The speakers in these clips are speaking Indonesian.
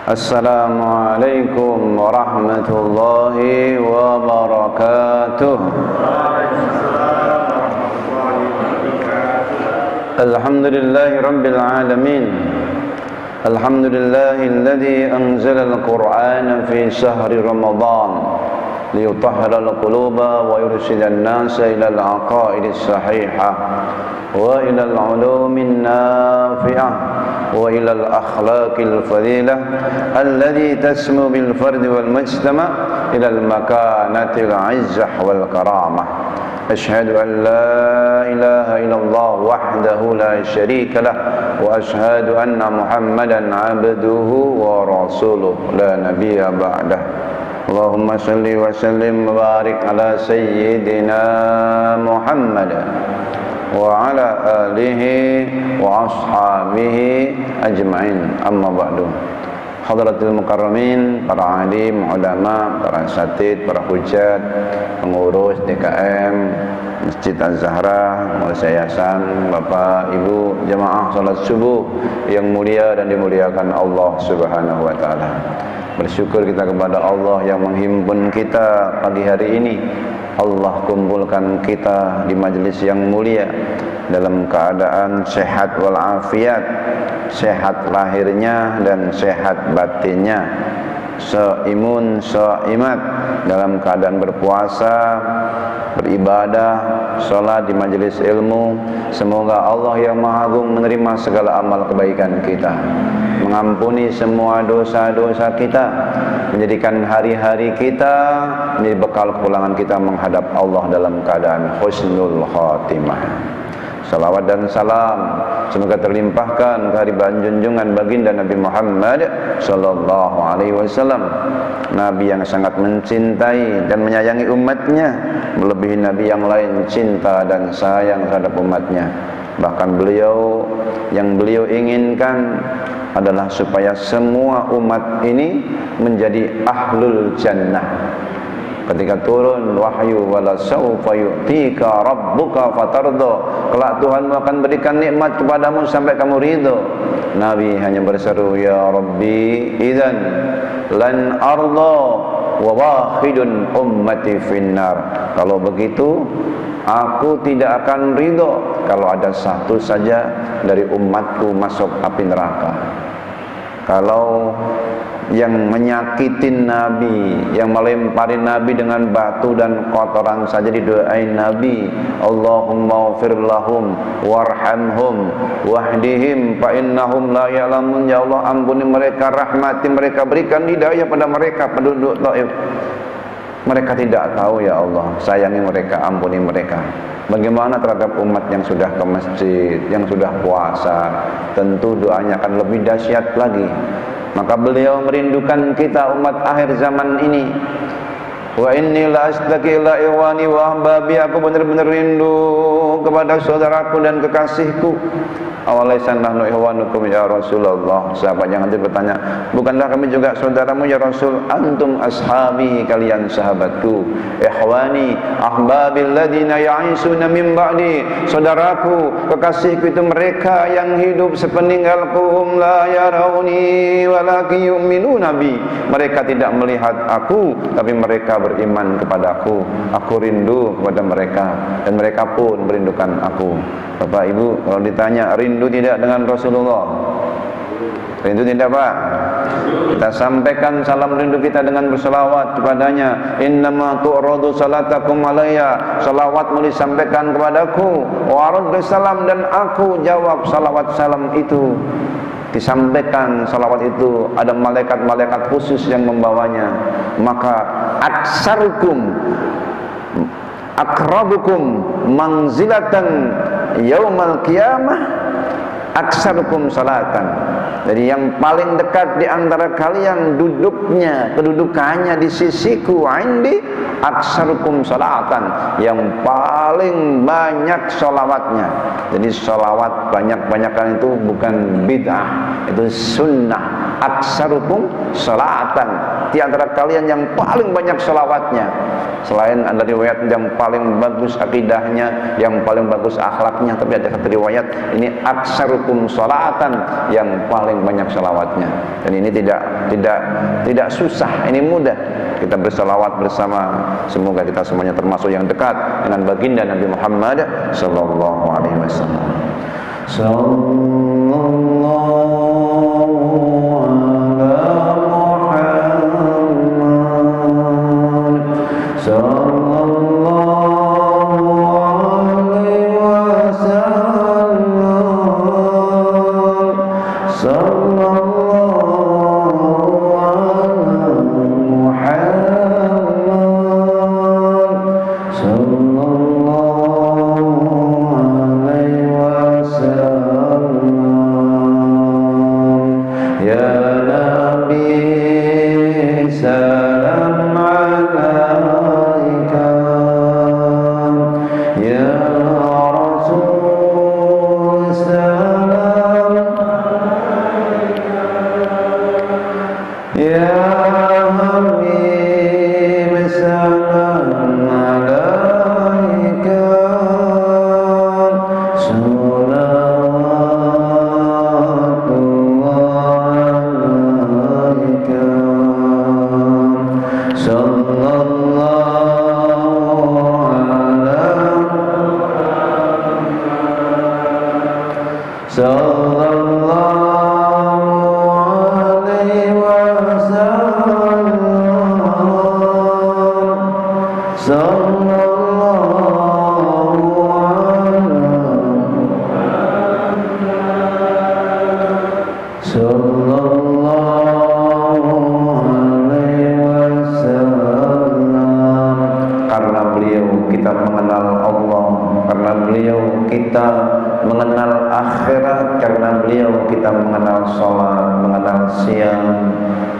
Assalamualaikum warahmatullahi wabarakatuh. Alhamdulillahi rabbil alamin. Alhamdulillahilladzi anzala al-Qur'ana fi shahri Ramadan liyutahhira al-quluba wa yurshida an-nasa ila al-aqaidi as-sahihah wa ila al-ulumi an-nafi'ah wa ila al-akhlaqi al-fadilah alladhi tasmu bil fardi wal mujtama' ila al-makanati al-'izzah wal karamah. Ashhadu an la ilaha illallah wahdahu la syarika lah wa ashhadu anna Muhammadan 'abduhu wa rasuluh la nabiyya ba'dah. Allahumma salli wa sallim wa barik ala sayyidina Muhammad wa ala alihi wa ashabihi ajma'in. Amma ba'du. Hadratul mukarramin, para alim, ulama, para asatid, para hujat, pengurus DKM Masjid Az-Zahra, Pengurus Yayasan, Bapak, Ibu, jemaah salat subuh yang mulia dan dimuliakan Allah Subhanahu wa taala. Bersyukur kita kepada Allah yang menghimpun kita pagi hari ini. Allah kumpulkan kita di majelis yang mulia dalam keadaan sehat walafiat, sehat lahirnya dan sehat batinnya, seimun seimat, dalam keadaan berpuasa, beribadah, sholat di majelis ilmu. Semoga Allah yang Maha Agung menerima segala amal kebaikan kita, mengampuni semua dosa-dosa kita, menjadikan hari-hari kita menjadi bekal pulangan kita menghadap Allah dalam keadaan husnul khatimah. Salawat dan salam semoga terlimpahkan ke hadirat junjungan baginda Nabi Muhammad sallallahu alaihi wasallam, Nabi yang sangat mencintai dan menyayangi umatnya, melebihi nabi yang lain cinta dan sayang terhadap umatnya. Bahkan yang beliau inginkan adalah supaya semua umat ini menjadi ahlul jannah. Ketika turun wahyu, wala sawfa yu'tika rabbuka fatarda, kelak Tuhanmu akan berikan nikmat kepadamu sampai kamu ridho. Nabi hanya berseru, ya Rabbi idzan lan arda wa wahidun ummati finnar. Kalau begitu aku tidak akan ridho kalau ada satu saja dari umatku masuk api neraka. Kalau yang menyakitin Nabi, yang melemparin Nabi dengan batu dan kotoran saja didoain Nabi, Allahumma ighfir lahum warhamhum wahdihim fa innahum la ya'lamun. Ya Allah, ampuni mereka, rahmati mereka, berikan hidayah pada mereka penduduk Taif. Mereka tidak tahu ya Allah, sayangi mereka, ampuni mereka. Bagaimana terhadap umat yang sudah ke masjid, yang sudah puasa, tentu doanya akan lebih dahsyat lagi. Maka beliau merindukan kita umat akhir zaman ini. Wa inni la astaqi ila iwani wa ahbabi, aku benar-benar rindu kepada saudaraku dan kekasihku. Awalaysan nahnu ihwanukum ya Rasulullah. Sahabat yang hadir bertanya, bukanlah kami juga saudaramu ya Rasul? Antum ashabi, kalian sahabatku. Ihwani ahbabil ladina ya'isuna min ba'di, saudaraku, kekasihku itu mereka yang hidup sepeninggalku. La yarawni walakin yu'minuna bi, mereka tidak melihat aku tapi mereka beriman kepadaku. Aku rindu kepada mereka dan mereka pun merindukan aku. Bapak Ibu, kalau ditanya rindu tidak dengan Rasulullah? Rindu tidak Pak? Kita sampaikan salam rindu kita dengan berselawat kepadanya. Innama tu'radu salatakum alayya, salawatmu disampaikan kepadaku. Wa aradu salam, dan aku jawab salawat salam itu. Disampaikan salawat itu, ada malaikat-malaikat khusus yang membawanya. Maka aksarukum akrabukum manzilatan yaumal qiyamah aksarukum salatan. Jadi yang paling dekat di antara kalian kedudukannya di sisiku, indi aksarukum salatan, yang paling banyak sholawatnya. Jadi sholawat banyak-banyakan itu bukan bid'ah, itu sunnah. aksarukum salatan, di antara kalian yang paling banyak selawatnya. Selain ada riwayat yang paling bagus akidahnya, yang paling bagus akhlaknya, tapi ada satu riwayat ini aksarukum salatan, yang paling banyak selawatnya. Dan ini tidak susah, ini mudah. Kita berselawat bersama, semoga kita semuanya termasuk yang dekat dengan baginda Nabi Muhammad sallallahu alaihi wasallam.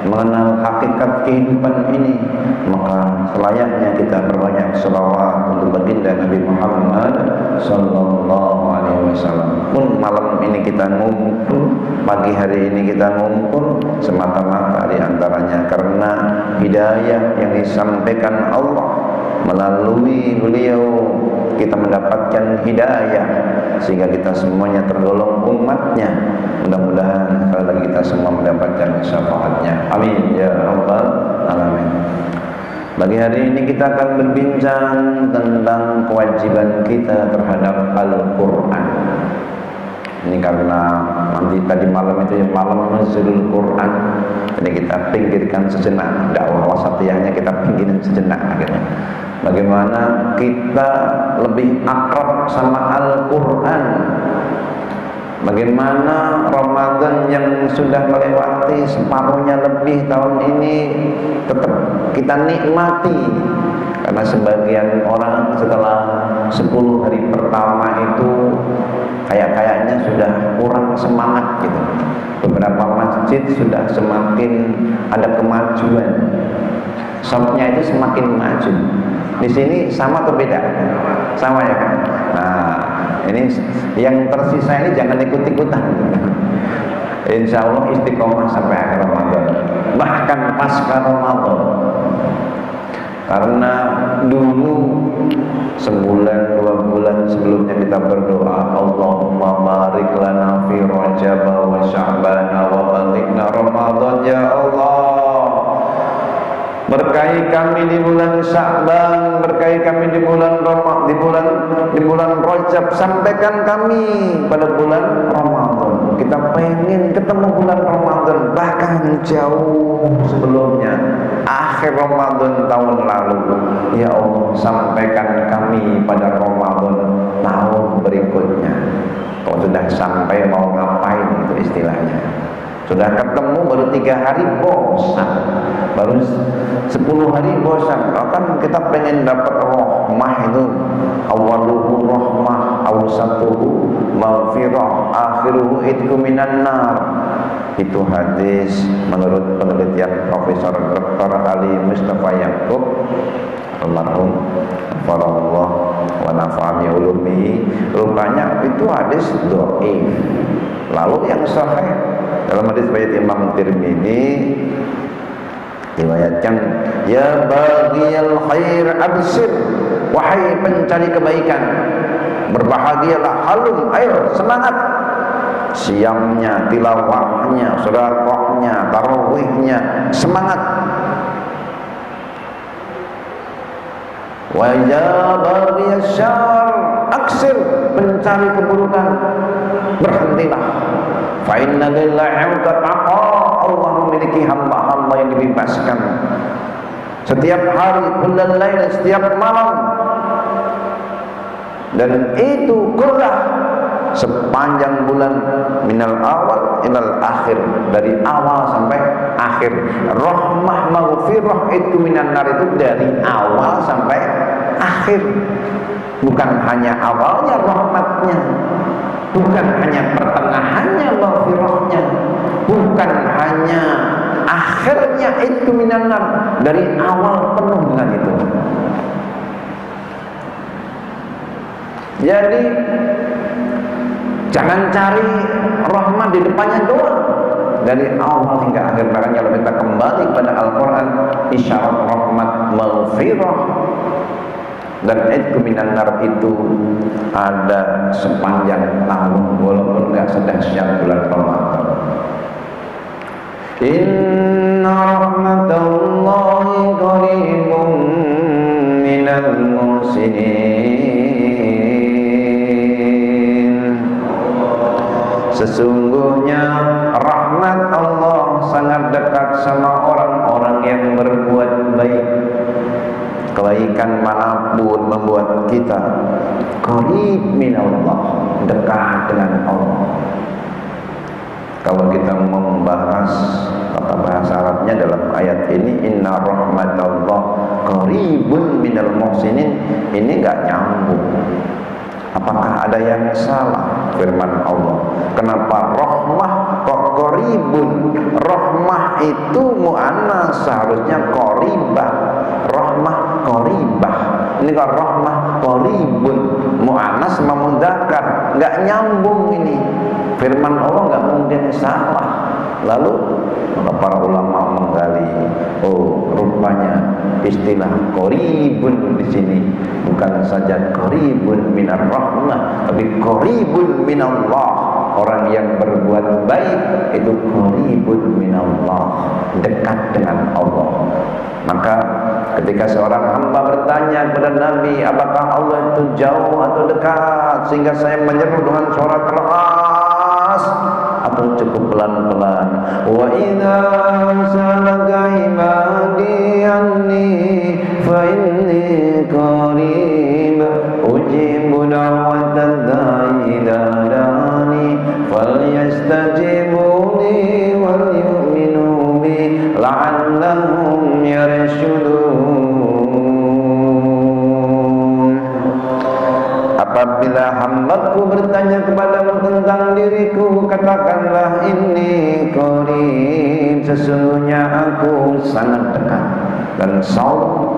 Mengenal hakikat kehidupan ini, maka selayaknya kita berbanyak selawat untuk baginda Nabi Muhammad sallallahu alaihi wasallam. Pun malam ini kita ngumpul, pagi hari ini kita ngumpul semata-mata di antaranya karena hidayah yang disampaikan Allah melalui beliau, kita mendapatkan hidayah sehingga kita semuanya tergolong umatnya. Mudah-mudahan kalau kita semua mendapatkan syafaatnya. Amin ya rabbal alamin. Pagi hari ini kita akan berbincang tentang kewajiban kita terhadap Al-Quran. Ini karena nanti tadi malam itu malam nuzulul Quran, jadi kita pinggirkan sejenak dakwah wasatiyahnya, kita pinggirin sejenak akhirnya. Bagaimana kita lebih akrab sama Al-Quran, bagaimana Ramadan yang sudah melewati separuhnya lebih tahun ini tetap kita nikmati. Karena sebagian orang setelah 10 hari pertama itu kayaknya sudah kurang semangat gitu. Beberapa masjid sudah semakin ada kemajuan, shopnya itu semakin maju. Di sini sama atau beda? Sama ya kan? Nah, ini yang tersisa ini jangan ikut-ikutan. Insya Allah istiqomah sampai akhir Ramadan, bahkan pasca Ramadan. Karena dulu sebulan 2 bulan sebelumnya kita berdoa, Allahumma barik lana fi Rajab wa Sya'ban wa balighna Ramadan ya Allah. Berkahi kami di bulan Sya'ban, berkahi kami di bulan Rajab, sampaikan kami pada bulan Ramadan. Kita pengen ketemu bulan Ramadan, bahkan jauh sebelumnya, akhir Ramadan tahun lalu. Ya Allah, sampaikan kami pada Ramadan tahun berikutnya. Kalau sudah sampai mau ngapain itu istilahnya. Sudah ketemu baru 3 hari bosan, baru 10 hari bosan. Kan kita pengen dapat rahmah itu, awaluhu rahmah, awsatuhu maghfirah, akhiruhu itku minan nar. Itu hadis menurut penelitian Profesor Dr. Ali Mustafa Yaqub almarhum farallah wa nafa'ani ulumi. Rupanya itu hadis dhaif. Lalu yang sahih dalam hadis riwayat Imam Tirmidzi Riwayatkan, ya baghiyal khair absir, wahai pencari kebaikan, berbahagialah, halum, ayo semangat. Siamnya, tilawahnya, sedekahnya, tarawihnya, semangat. Wa ya baghiyas syarr aksir, pencari keburukan, berhentilah. Fa inna lillahi taqa, Allah memiliki hamba-hamba yang dibebaskan setiap hari, kullal lail, setiap malam, dan itu kullah, sepanjang bulan, minal awal ilal akhir, dari awal sampai akhir. Rahmah maghfirah itu minan nar, itu dari awal sampai akhir, bukan hanya awalnya rahmatnya, bukan hanya pertengahannya maghfirahnya, bukan hanya akhirnya itu minan nar, dari awal penuh dengan itu. Jadi jangan cari rahmat di depannya doang, dari awal hingga akhir. Makanya kalau kita kembali pada Al-Quran, isyarat rahmat maghfirah dan itu minan nar itu ada sepanjang tahun, walaupun nggak sedahsyat bulan Ramadan. Inna rahmatallahi qaribun minal muhsinin. Sesungguhnya rahmat Allah sangat dekat sama orang-orang yang berbuat baik. Kebaikan manapun membuat kita qarib minallah, dekat dengan Allah. Kalau kita membahas kata bahasa Arabnya dalam ayat ini, inna rahmatallah qaribun minal muhsinin, ini enggak nyambung. Apakah ada yang salah firman Allah? Kenapa rahmah kok qaribun? Rahmah itu muannas, seharusnya qaribah. Rahmah qaribah. Ini kan rahmah qaribun, muannas sama mudzakkar, enggak nyambung ini. Firman Allah enggak mungkin salah. Lalu maka para ulama menggali, oh rupanya istilah qaribun di sini bukan saja qaribun minar rahmah, tapi qaribun minallah. Orang yang berbuat baik itu qaribun minallah, dekat dengan Allah. Maka ketika seorang hamba bertanya kepada Nabi, apakah Allah itu jauh atau dekat sehingga saya menyeru dengan suara keras atau cukup pelan-pelan? Wa idza salaka ibadi anni fa inni qarib ujibu da'watad da'i idza da'ani falyastajibuni wal yu'minu bi la'allahum yarshudun. Apabila hambaku bertanya kepadamu tentang diriku, katakanlah inni qarib, sesungguhnya aku sangat dekat. Dan saum,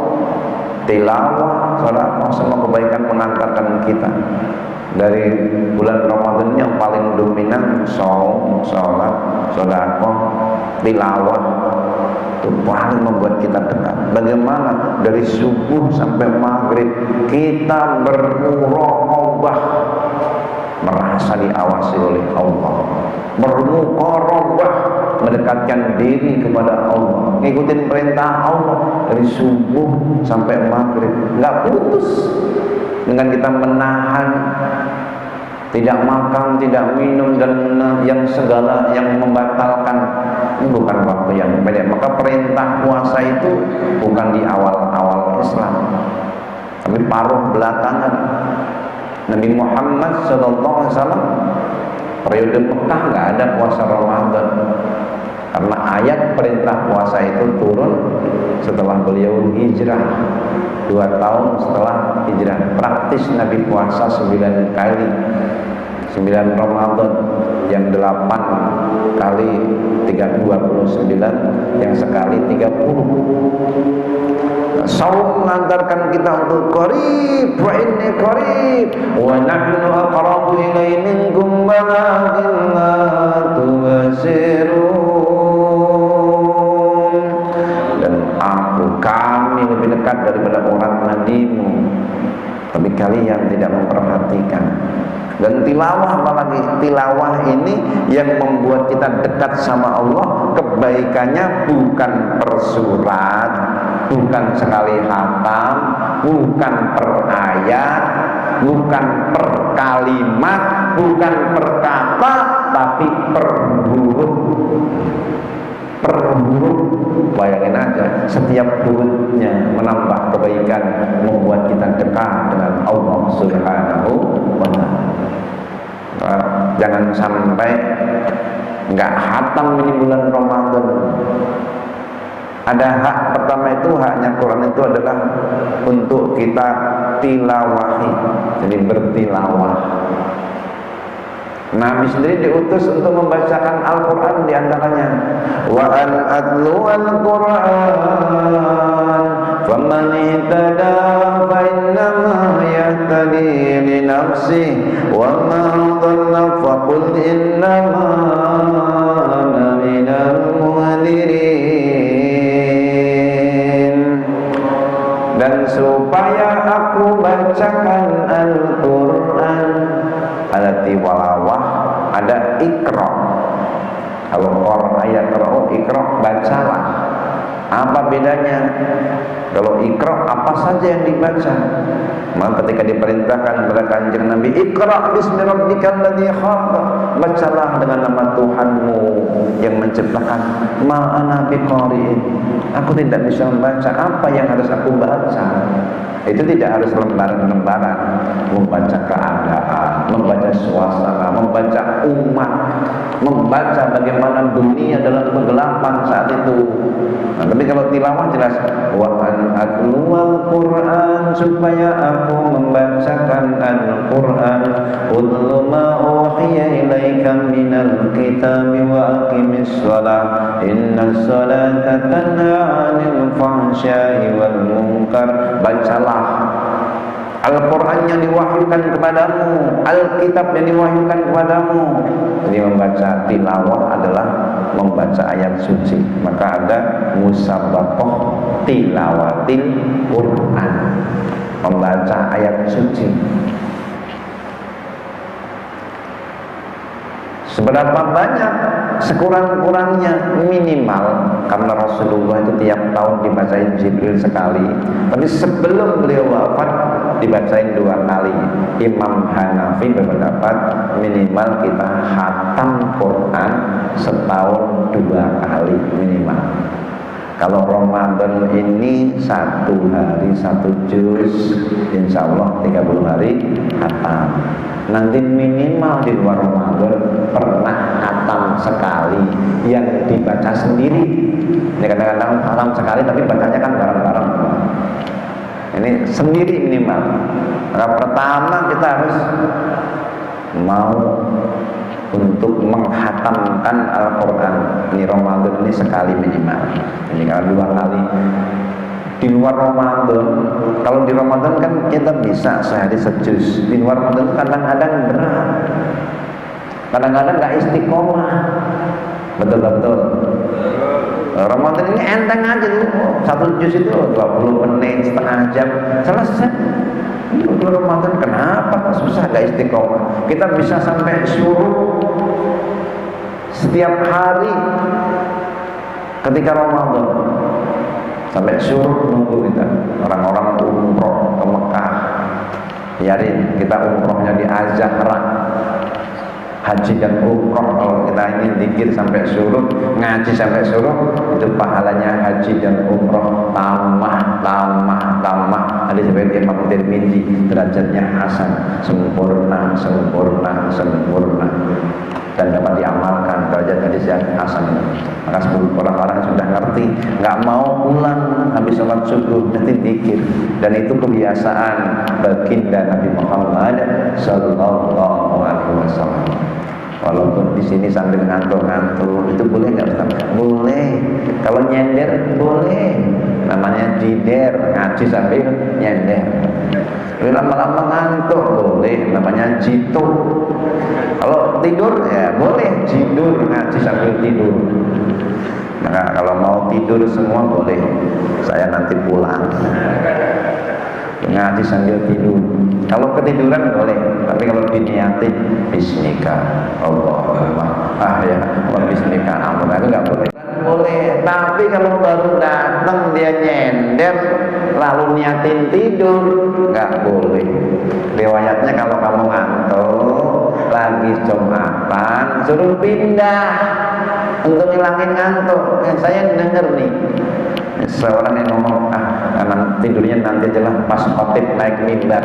tilawah, salat, semua kebaikan mengantarkan kita. Dari bulan Ramadan yang paling dominan saum, salat, sedekah, tilawah, itu paling membuat kita dekat. Bagaimana dari subuh sampai maghrib kita bermuraqabah, merasa diawasi oleh Allah, bermuqarabah, mendekatkan diri kepada Allah, ngikutin perintah Allah dari subuh sampai maghrib, nggak putus. Dengan kita menahan, tidak makan, tidak minum, dan yang segala yang membatalkan, ini bukan waktu yang pendek. Maka perintah puasa itu bukan di awal-awal Islam, tapi paruh belakangan. Nabi Muhammad SAW periode Mekah nggak ada puasa Ramadan, karena ayat perintah puasa itu turun setelah beliau hijrah, 2 tahun setelah hijrah. Praktis Nabi puasa 9 kali, 9 Ramadan, yang 8 kali 29, yang sekali 30. Saum mengantarkan kita untuk qarib, wa inni qarib wa nahnu aqrabu ilaihi minkum walakin la tubsirun. Dan dekat daripada orang mandimu, tapi kalian tidak memperhatikan. Dan tilawah, apalagi tilawah ini yang membuat kita dekat sama Allah, kebaikannya bukan per surat, bukan sekali khatam, bukan per ayat, bukan per kalimat, bukan per kata, tapi per huruf. Per huruf, bayangin aja, setiap hurufnya menambah kebaikan, membuat kita dekat dengan Allah Subhanahu wa ta'ala. Jangan sampai nggak khatam ini bulan Ramadan. Ada hak pertama, itu haknya Quran itu adalah untuk kita tilawahi, jadi bertilawah. Nabi sendiri diutus untuk membacakan Al-Quran, diantaranya wa an atlu al-Quran faman ihtada fa innama yahtadi li nafsihi wa man dhalla fa qul innama ana minal muhadirin. Dan supaya aku bacakan Al-Quran, ada tilawah, ada ikra. Kalau orang ayat ikra, bacalah. Apa bedanya? Kalau ikra, apa saja yang dibaca. Maka ketika diperintahkan kepada Kanjeng Nabi, ikra bismi rabbikal ladzi khalaq, bacalah dengan nama Tuhanmu yang menciptakan. Ma ana biqari'in, aku tidak bisa membaca. Apa yang harus aku baca? Itu tidak harus lembaran-lembaran, membaca keadaan, membaca suasana, membaca umat, membaca bagaimana dunia dalam kegelapan saat itu. Nah, tapi kalau tilawah jelas wa an atluwal Quran, supaya aku membacakan Al-Quran. Utlu ma uhiya ilaika minal kitabi wa aqimis shalah innas salata tanha 'anil fahsya'i wal munkar. Bacalah Al-Quran yang diwahyukan kepadamu, Alkitab yang diwahyukan kepadamu. Jadi membaca tilawah adalah membaca ayat suci. Maka ada musabaqah tilawatil Quran, membaca ayat suci. Seberapa banyak? Sekurang-kurangnya minimal, karena Rasulullah itu tiap tahun dibacain Jibril sekali, tapi sebelum beliau wafat dibacain 2 kali. Imam Hanafi berpendapat minimal kita khatam Quran setahun 2 kali minimal. Kalau Ramadan ini 1 hari 1 juz, insya Allah 30 hari khatam. Nanti minimal di luar Ramadan pernah khatam sekali yang dibaca sendiri. Ini kadang-kadang khatam sekali tapi bacanya kan bareng-bareng. Ini sendiri minimal. Maka pertama kita harus mau untuk menghatamkan Al-Quran. Ini Ramadan ini sekali minimal. Ini kalau 2 kali. Di luar Ramadan, kalau di Ramadan kan kita bisa sehari sejuz. Di luar Ramadan kadang-kadang berat, kadang-kadang nggak istiqomah. Betul-betul. Ramadan ini enteng aja tuh, 1 juz itu 20 menit, setengah jam selesai. Di luar Ramadan kenapa kok susah, nggak istiqomah? Kita bisa sampai syuruk setiap hari ketika Ramadan. Sampai suruh nunggu kita. Orang-orang umroh ke Mekah, biarin kita umrohnya di Azahra. Haji dan umroh, kalau kita ini zikir sampai suruh, ngaji sampai suruh, itu pahalanya haji dan umroh tamah. Hadis riwayat Imam Tirmidzi, derajatnya hasan, sempurna. Dan dapat diamalkan derajat hadis yang hasan. Maka orang-orang sudah ngerti, nggak mau pulang habis sholat subuh nanti zikir. Dan itu kebiasaan baginda Nabi Muhammad Sallallahu Alaihi Wasallam. Walaupun di sini sambil ngantuk-ngantuk, itu boleh nggak Ustaz? Boleh. Kalau nyender boleh. Namanya jider, ngaji sambil nyender. Lama-lama ngantuk boleh, namanya jitu. Kalau tidur ya boleh jidur, ngaji sambil tidur. Maka kalau mau tidur semua boleh, saya nanti pulang ngaji sambil tidur. Kalau ketiduran boleh, tapi kalau diniatin bismika Allahumma bismika ampun, itu nggak boleh. Boleh, tapi kalau baru datang dia nyender lalu niatin tidur, nggak boleh. Riwayatnya kalau kamu ngantuk lagi Jumatan suruh pindah untuk ngilangin ngantuk. Saya denger nih seorang yang ngomong, tidurnya nanti aja lah pas khotib naik mimbar.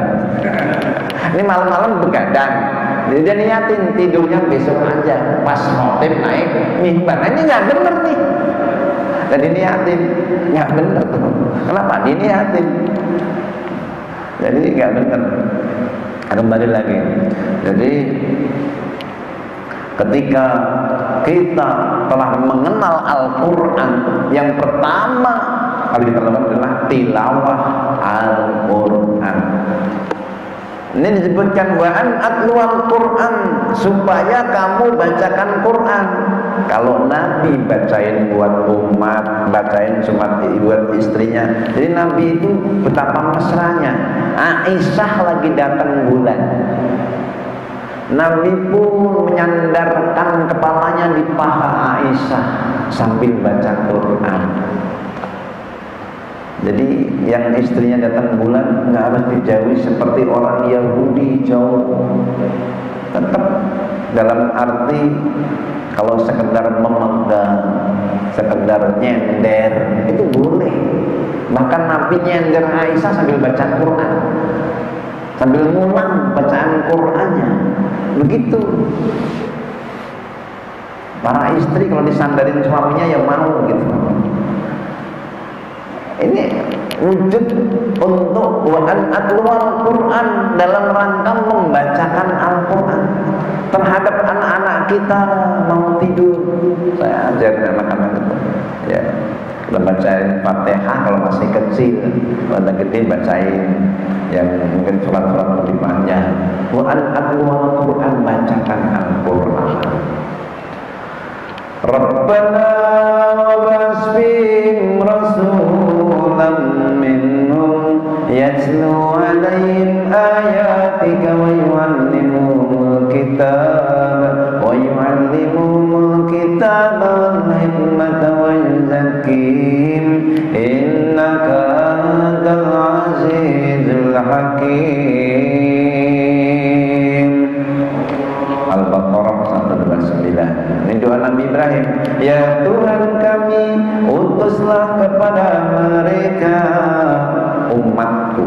Ini malam-malam begadang, jadi dia niatin tidurnya besok aja pas khotib naik mimbar. Nah, ini nggak bener nih. Jadi niatin nggak bener. Kenapa? Diniatin. Jadi nggak bener. Kembali lagi. Jadi ketika kita telah mengenal Al-Quran, yang pertama kali kita lakukan adalah tilawah Al-Quran. Ini disebutkan wa an atlu Al-Quran, supaya kamu bacakan Quran. Kalau Nabi bacain buat umat, bacain cuma buat istrinya. Jadi Nabi itu betapa mesranya. Aisyah lagi datang bulan, Nabi pun menyandarkan kepalanya di paha Aisyah sambil baca Quran. Jadi yang istrinya datang bulan nggak harus dijauhi seperti orang Yahudi jauh. Tetap dalam arti kalau sekedar memegang, sekedar nyender itu boleh. Bahkan Nabi nyender Aisyah sambil baca Quran, sambil ngulang bacaan Qurannya. Begitu. Para istri kalau disandarin suaminya ya mau gitu. Ini wujud untuk wa'an atlual Quran dalam rangka membacakan Al-Quran terhadap anak-anak kita mau tidur. Saya ajarin anak-anak itu, ya, kita bacain Fatihah kalau masih kecil, kalau udah gede bacain yang mungkin surat-surat lebih panjang. Wa'an atlual Quran, bacakan Al-Quran. Rabbana wa basfim rasulam minhum yatlu alaihim ayatika wa yu'allimuhumul kitab wa yu'allimuhumul kitab wal hikmata wa yuzakkihim innaka antal azizul hakim. Al-Baqarah 129. Ini doa Nabi Ibrahim. Ya Tuhan kami, utuslah kepada mereka umatku,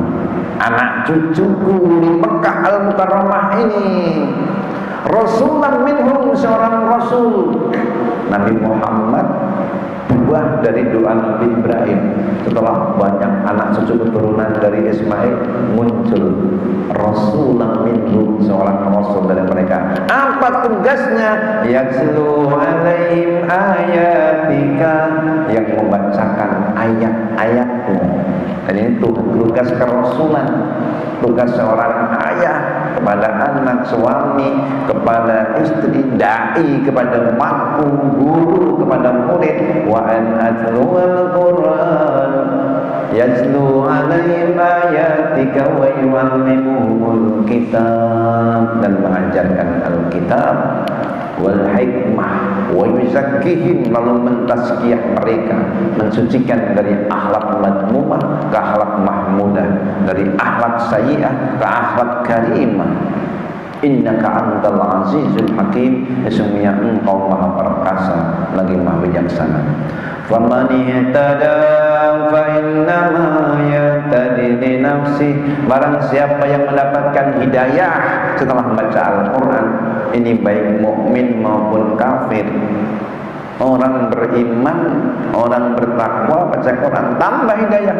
anak cucuku di Mekah Al-Mukarramah ini, Rasulan minhum, seorang Rasul. Nabi Muhammad buah dari doa Nabi Ibrahim. Setelah banyak anak cucu keturunan dari Ismail, muncul Rasulan minhum, seorang Rasul dari mereka. Apa tugasnya? Yatslu alaihim ayatika, yang membacakan ayat-ayatmu. Dan ini tugas kerasulan, tugas seorang ayah kepada anak, suami, kepada istri, dai kepada makmu, guru kepada murid. Wa an atlul Quran yatlu alaihim ayatika wa yu'allimuhumul kitab, dan mengajarkan Alkitab wal hikmah wa yuzakkihim, lalu mentazkiyah mereka, mensucikan dari akhlak madmumah ke akhlak mahmudah, dari akhlak sayyi'ah ke akhlak karimah. Innaka antal azizul hakim, sesungguhnya engkau maha perkasa lagi maha bijaksana. Faman ihtada fa innama yahtadi li nafsi, barang siapa yang mendapatkan hidayah setelah membaca Al-Quran, ini baik mukmin maupun kafir, orang beriman, orang bertakwa, baca Quran tambah hidayah.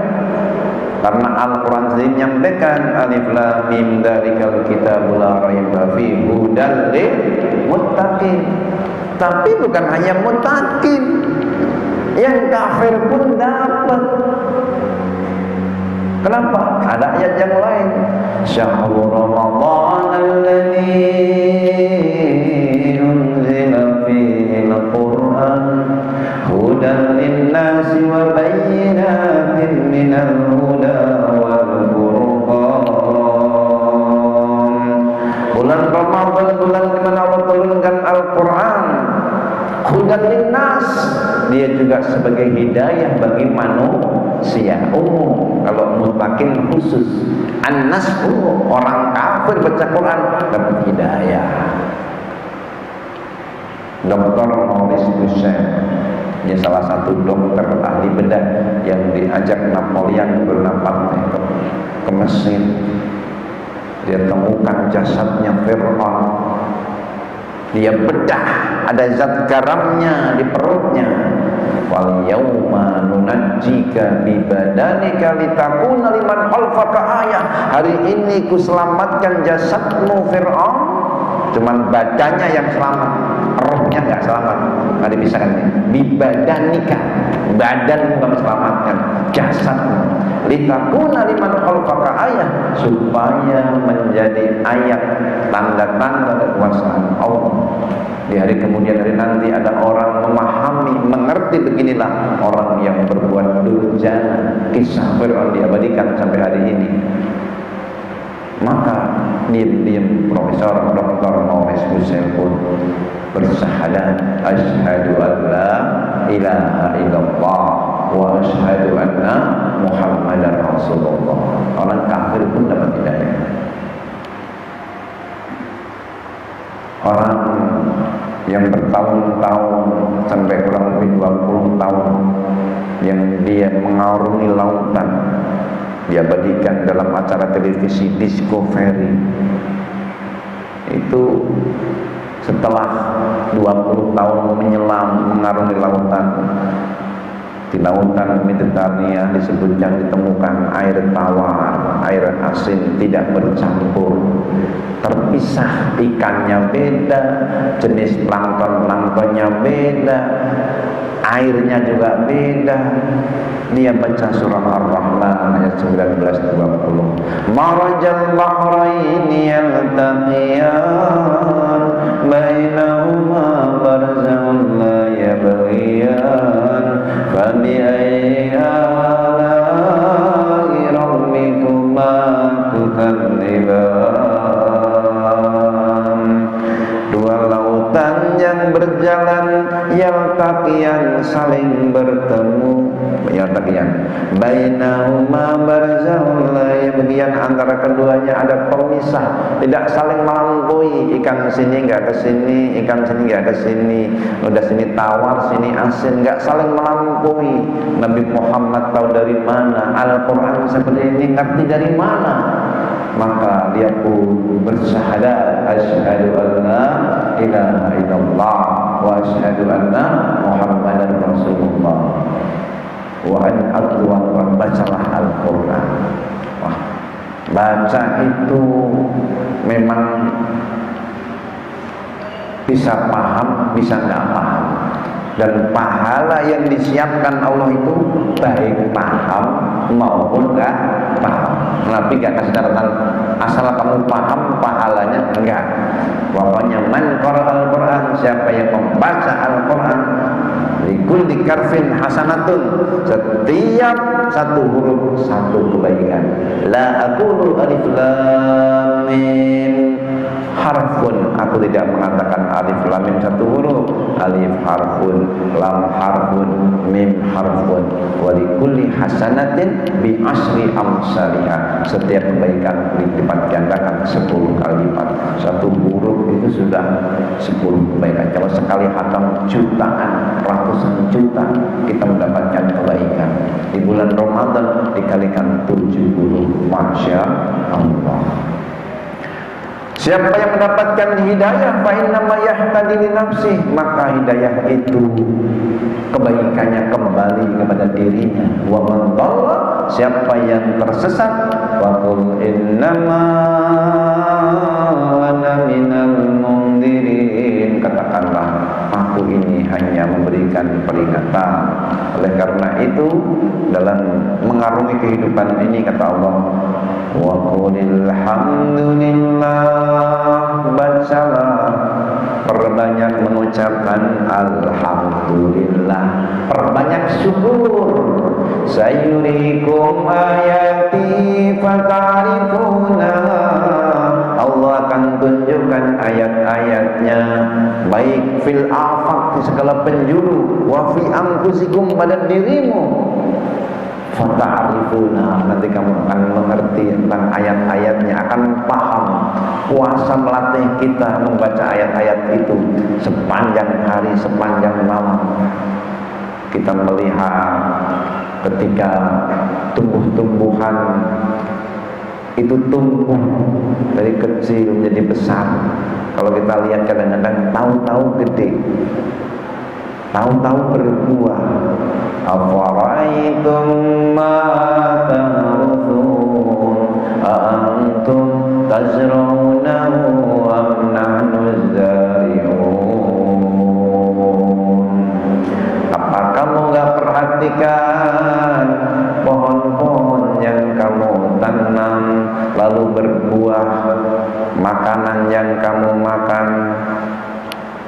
Karena Al-Quran sendiri menyampaikan alif lam mim dzalikal kitabul la raiba fihi hudal lil muttaqin. Tapi bukan hanya muttaqin, yang kafir pun dapat. Kenapa? Ada ayat yang lain. Syahrul Ramadan alladzi unzila fihi al-Qur'an hudan linnasi wa bayyinatin minal huda wal furqan. Bulan Ramadan, bulan di mana Allah turunkan Al-Quran. Hudan linnas, dia juga sebagai hidayah bagi manusia umum. Kalau mutakin khusus, annas umum, orang kafir baca Quran dapat hidayah. Dr. Maurice Bucaille, dia salah satu dokter ahli bedah yang diajak Napoleon Bonaparte ke Mesir. Dia temukan jasadnya Fir'aun. Dia bedah, ada zat garamnya di perutnya. Wal yauma nunajjika bi badanika litakuna liman khalfaka ayah. Hari ini ku selamatkan jasadmu Fir'aun, cuman badannya yang selamat, rohnya enggak selamat. Ada misalkan bi badanika, badan bukan selamatkan, jasadmu. Litakuna liman khalfaka ayah, supaya menjadi ayat, tanda-tanda kekuasaan Allah. Di hari kemudian hari nanti ada orang memahami, mengerti beginilah orang yang berbuat durjana. Kisah Fir'aun diabadikan sampai hari ini. Maka diam-diam Profesor Dr. Maurice Bucaille pun bersyahadat, asyhadu an la ilaha illallah wa asyhadu anna Muhammadar Rasulullah. Orang kafir pun dapat hidayah. Orang yang bertahun-tahun sampai kurang lebih 20 tahun yang dia mengarungi lautan, diabadikan dalam acara televisi Discovery, itu setelah 20 tahun menyelam mengarungi lautan, di lautan Mediterania disebutkan ditemukan air tawar, air asin tidak bercampur, terpisah, ikannya beda, jenis plankton-planktonnya beda, airnya juga beda. Dia baca surah Ar-Rahman ayat 19-20. Marajal bahraini yaltaqiyan bainahuma barzakhun la yabghiyan fabi ayyi ala'i rabbikuma tukadziban. Dua lautan yang berjalan, yaltaqiyan saling bertemu, yaltaqiyan bainahuma barzakhun la yabghiyan, antara keduanya ada pemisah, tidak saling melampaui. Ikan sini enggak ke sini, ikan sini enggak ke sini, udah sini tawar, sini asin, enggak saling melampaui. Nabi Muhammad tahu dari mana, Al-Quran seperti ini ngerti dari mana. Maka dia pun bersyahadat, asyhadu an la ilaha illallah wa asyhadu anna Muhammadar Rasulullah wa an aqwa, bacalah Al-Quran. Wah, baca itu memang bisa paham, bisa nggak paham. Dan pahala yang disiapkan Allah itu baik paham maupun nggak paham. Nabi nggak kasih catatan asal kamu paham pahalanya, enggak. Pokoknya man qara al-Quran, siapa yang membaca Al-Quran, likulli karfin hasanatun, setiap satu huruf satu kebaikan. La aqulu alif lam mim harfun, aku tidak mengatakan alif lam mim satu huruf. Alif harfun, lam harfun, mim harfun, wa likulli hasanatin bi asri amsalihha, setiap kebaikan dilipat gandakan 10 kali lipat. Satu huruf itu sudah 10 kebaikan. Kalau sekali hatam jutaan, ratusan juta kita mendapatkan kebaikan. Di bulan Ramadan dikalikan 70, Masya Allah. Siapa yang mendapatkan hidayah, fa innama yahtadi li nafsi, maka hidayah itu kebaikannya kembali kepada dirinya. Wa man dhalla, siapa yang tersesat, wa qul innama ana minal mundirin, katakanlah aku ini hanya memberikan peringatan. Oleh karena itu dalam mengarungi kehidupan ini kata Allah, wa qulil hamdulillah, bacalah, perbanyak mengucapkan alhamdulillah. perbanyak syukur. Sayurikum ayati fata'rifuna, Allah akan tunjukkan ayat-ayatnya, baik fil afaq, di segala penjuru, wa fi anfusikum, pada dirimu. Fata'rifuna, nanti kamu akan mengerti tentang ayat-ayatnya, akan paham. Puasa melatih kita membaca ayat-ayat itu sepanjang hari, sepanjang malam. Kita melihat ketika tumbuh-tumbuhan itu tumbuh dari kecil menjadi besar. Kalau kita lihat kadang-kadang tahu-tahu gede, tahu-tahu berbuah. Afara'aytum ma tahruthun antum tazra'unahu am nahnu zari'un. Apa kamu gak perhatikan pohon-pohon yang kamu tanam lalu berbuah, makanan yang kamu makan,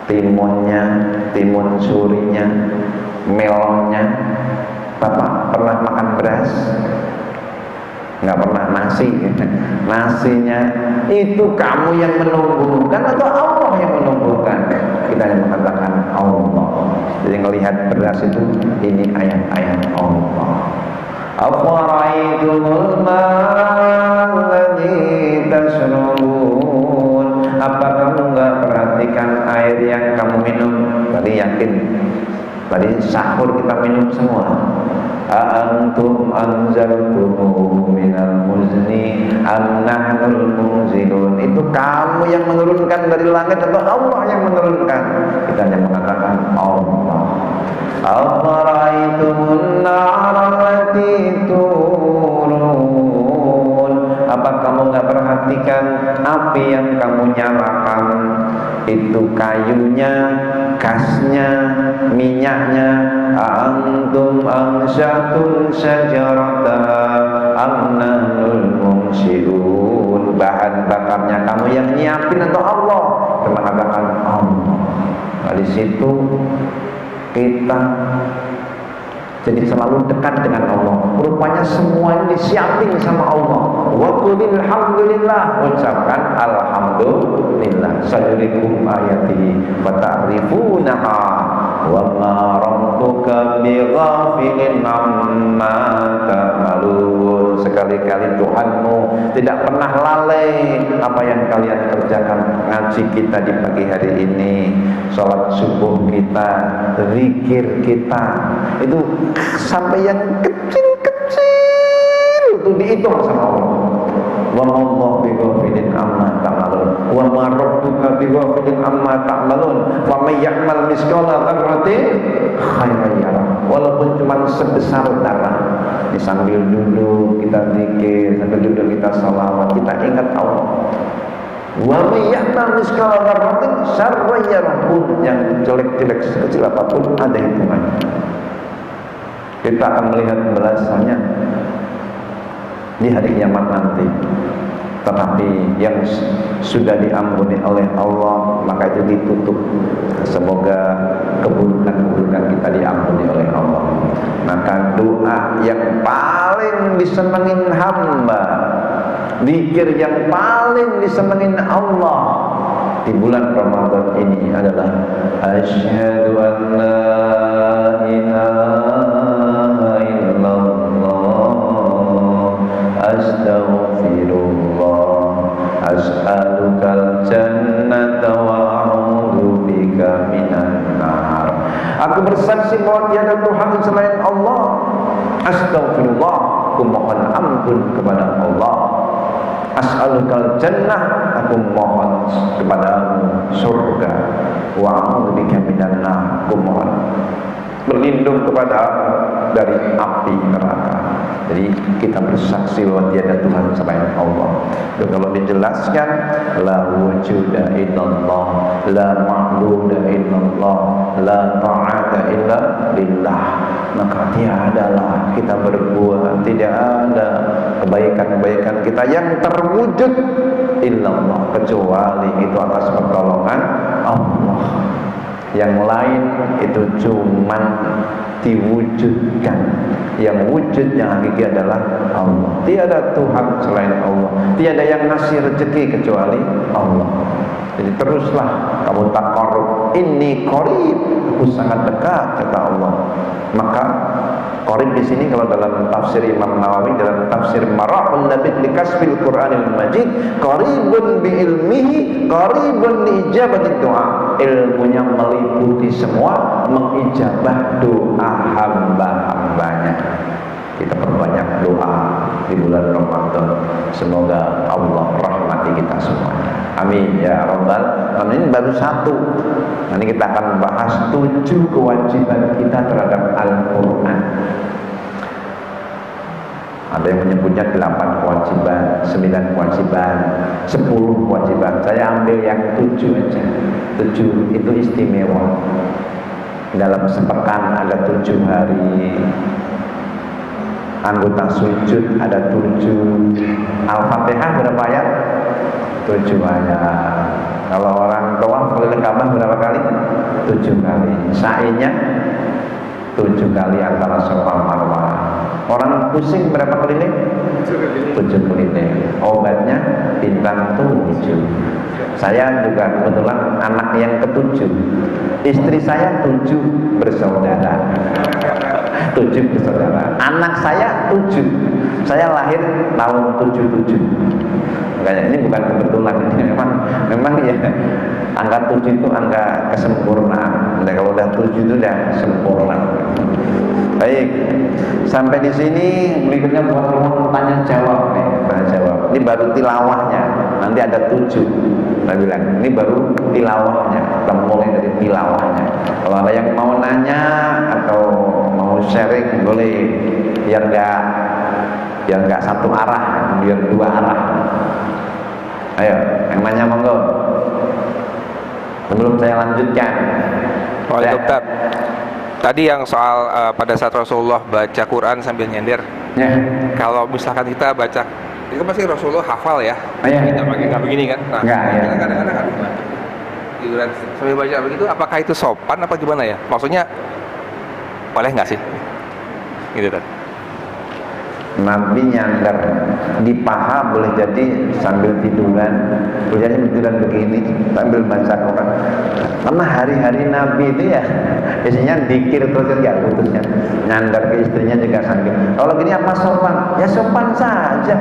timunnya, timun surinya, melonnya. Bapak pernah makan beras? Nggak pernah. Nasi, nasinya itu kamu yang menumbuhkan atau Allah yang menumbuhkan? Kita yang mengatakan Allah. Jadi ngelihat beras itu, ini ayat-ayat Allah. Afara'aytumul ma'alladzi tashrabun, apa kamu nggak perhatikan air yang kamu minum? Tadi yakin, tadi sahur kita minum semua. Antum anzaltumuhu minal muzni am nahnul munzilun, itu kamu yang menurunkan dari langit atau Allah yang menurunkan? Kita hanya mengatakan Allah. Afara'aytumun nara allati turun, apa kamu nggak perhatikan api yang kamu nyalakan? Itu kayunya, gasnya, minyaknya. Antum ansyatum syajarata am nahnul munsyi'un, bahan bakarnya kamu yang nyiapin atau Allah? Kita mengatakan Allah. Nah, di situ kita jadi selalu dekat dengan Allah. Rupanya semua ini disiapin sama Allah. Wa qulil hamdulillah, ucapkan alhamdulillah. Sayurikum ayatihi fata'rifunaha wa ma rabbuka bighafilin amma ta'malun. Sekali-kali Tuhanmu tidak pernah lalai apa yang kalian kerjakan. Ngaji kita di pagi hari ini, sholat subuh kita, zikir kita, itu sampai yang kecil-kecil itu dihitung sama Allah. Wa ma Allahu bighafilin amma ta'malun wa ma rabbuka bighafilin amma ta'malun wa may ya'mal mithqala dzarratin khairan yarah. Walaupun cuma sebesar darah, sambil duduk kita zikir, sambil duduk kita salawat, kita ingat Allah. Wa may ya'mal mithqala dzarratin syarran yarah, pun yang jelek-jelek sekecil apapun ada hitungannya. Kita akan melihat balasannya di hari kiamat nanti. Tetapi yang sudah diampuni oleh Allah, maka itu ditutup. Semoga keburukan-keburukan kita diampuni oleh Allah. Maka doa yang paling disenengin hamba, zikir yang paling disenengin Allah di bulan Ramadan ini adalah asyhadu an la ilaha illallah, astaghfirullah, as'alukal jannata wa a'udzu bika minan nar. Aku bersaksi bahwa tiada Tuhan selain Allah. Astaghfirullah, aku mohon ampun kepada Allah. As'alukal jannah, aku mohon kepadamu surga. Wa a'udzu bika minan nar, aku mohon berlindung kepadamu dari api neraka. Jadi kita bersaksi bahwa tiada Tuhan selain Allah. Dan kalau dijelaskan, la wujuda illallah, la ma'budu illallah, la ta'ata illa billah, maka tiadalah kita berbuat, tidak ada kebaikan-kebaikan kita yang terwujud illallah, kecuali itu atas pertolongan Allah. Yang lain itu cuman diwujudkan. Yang wujud yang hakiki adalah Allah. Tiada Tuhan selain Allah. Tiada yang ngasih rezeki kecuali Allah. Jadi teruslah kamu taqarrub. Inni qarib, aku sangat dekat kata Allah. Maka qarib di sini kalau dalam tafsir Imam Nawawi, dalam tafsir Marahul Labid li Kasfil Qur'anil Majid, qaribun bi ilmihi, qaribun li ijabati doa. Ilmunya meliputi semua, mengijabah doa hamba-hambanya. Kita perbanyak doa di bulan Ramadan. Semoga Allah rahmati kita semuanya. Amin ya rabbal alamin. Ini baru satu. Nanti kita akan bahas 7 kewajiban kita terhadap Al-Quran. Ada yang menyebutnya 8 kewajiban, 9 kewajiban, 10 kewajiban. Saya ambil yang 7 aja. 7 itu istimewa. Dalam sepekan ada 7 hari. Anggota sujud ada 7. Al-Fatihah berapa ayat? 7 ayat. Kalau orang tawaf keliling Ka'bah berapa kali? 7 kali. Sa'inya 7 kali antara Safa Marwah. Orang pusing berapa keliling? 7 keliling. Obatnya bintang 7. Saya juga kebetulan anak yang ke-7. Istri saya 7 bersaudara. 7 bersaudara. Anak saya 7. Saya lahir tahun 77. Makanya ini bukan kebetulan, ini memang ya angka 7 itu angka kesempurnaan. Nah, kalau udah 7 itu udah sempurna. Baik, sampai di sini berikutnya buat tanya jawab nih, tanya jawab. Ini baru tilawahnya, nanti ada 7. Saya bilang ini baru tilawahnya, kita mulai dari tilawahnya. Kalau ada yang mau nanya atau mau sharing boleh, biar nggak satu arah, biar 2 arah. Ayo, yang nanya monggo. Sebelum saya lanjutkan. Ustaz, tadi yang soal pada saat Rasulullah baca Quran sambil nyender. Ya. Kalau misalkan kita baca, itu pasti Rasulullah hafal ya. Ya. Kita pakai nggak begini kan? Nah, nggak, ya. Kadang-kadang kan tiduran sambil baca begitu, apakah itu sopan apa gimana ya? Maksudnya boleh nggak sih? Gitu kan? Nabi nyandar di paha, boleh jadi sambil tiduran, boleh jadi tiduran begini sambil baca Quran. Karena hari-hari Nabi itu ya biasanya dikir terus nggak putusnya, nyandar ke istrinya juga sambil. Kalau gini apa sopan? Ya sopan saja,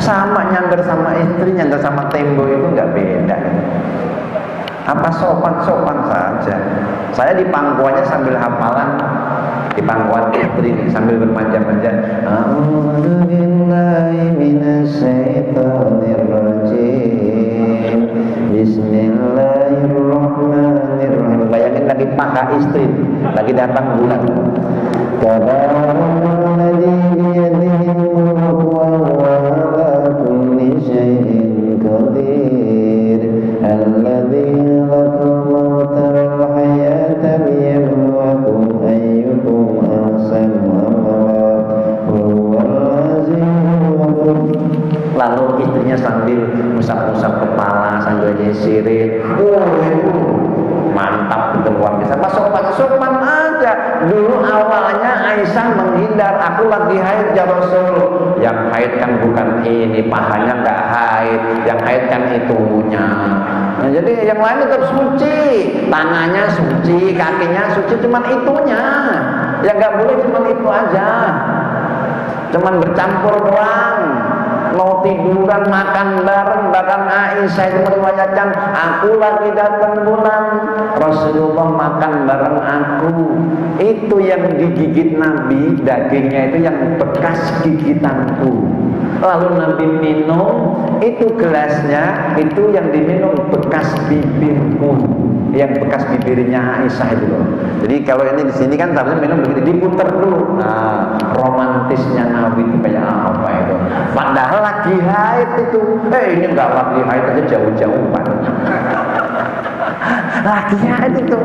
sama nyandar sama istri, nyandar sama tembok itu nggak beda. Apa sopan saja. Saya di pangkuannya sambil hafalan, di pangkuan istri sambil bermanja-manja. A'udzu billahi minasyaitonir rajim. Bismillahirrahmanirrahim. Bayangin lagi paha istri, lagi datang bulan. Tabarakalladzii biyadihi al-mulku wa huwa 'alaa kulli syai'in qadir. Alladzi khalaqal mauta wal hayata liyabluwakum ayyukum ahsanu amala huwal azizul ghafur. Lalu istrinya sambil usap-usap kepala sambil nyisirin. Mantap, itu luar biasa. Pas sopan aja. Dulu awalnya Aisyah menghindar, aku lagi haid ya Rasul. Yang haid kan bukan ini, pahanya nggak haid, yang haid kan itunya. Nah, jadi yang lain tetap suci, tangannya suci, kakinya suci, cuman itunya. Yang nggak boleh cuman itu aja, cuman bercampur doang. Mau tiduran, makan bareng, bahkan Aisyah itu meriwayatkan, aku lagi datang bulan, Rasulullah makan bareng aku. Itu yang digigit Nabi, dagingnya itu yang bekas gigitanku. Lalu Nabi minum, itu gelasnya, itu yang diminum bekas bibirku, yang bekas bibirnya Aisyah itu loh. Jadi kalau ini di sini kan sambil minum begitu, diputer dulu. Nah, romantisnya Nabi itu kayak apa itu? Padahal lagi haid itu. Ini enggak lagi haid aja jauh-jauhan. Lagi haid itu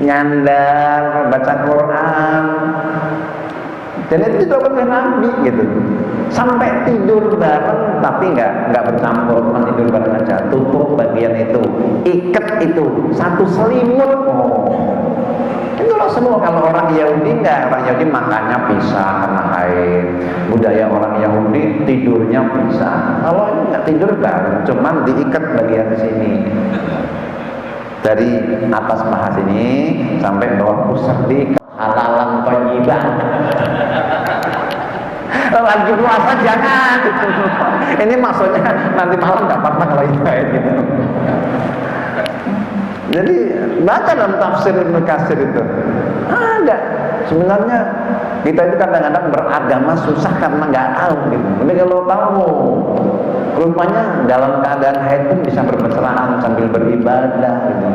nyandar baca Quran. Dan itu dilakukan oleh Nabi gitu. Sampai tidur bareng tapi nggak bercampur, cuma tidur bareng aja. Tutup bagian itu, ikat itu, satu selimut. Oh, itu loh semua. Kalau orang Yahudi nggak, orang Yahudi makannya pisah karena haid. Budaya orang Yahudi tidurnya pisah. Kalau ini nggak tidur bareng, cuman diikat bagian sini. Dari atas paha sini sampai bawah pusat di halalan thayyiban. Lagi puasa jangan. Ini maksudnya nanti malam nggak apa-apa kalau itu gitu. Jadi baca dalam tafsir Ibnu Katsir itu ada. Sebenarnya kita itu kadang-kadang beragama susah karena nggak tahu gitu. Tapi kalau tahu, rupanya dalam keadaan haid pun bisa bermesraan sambil beribadah gitu.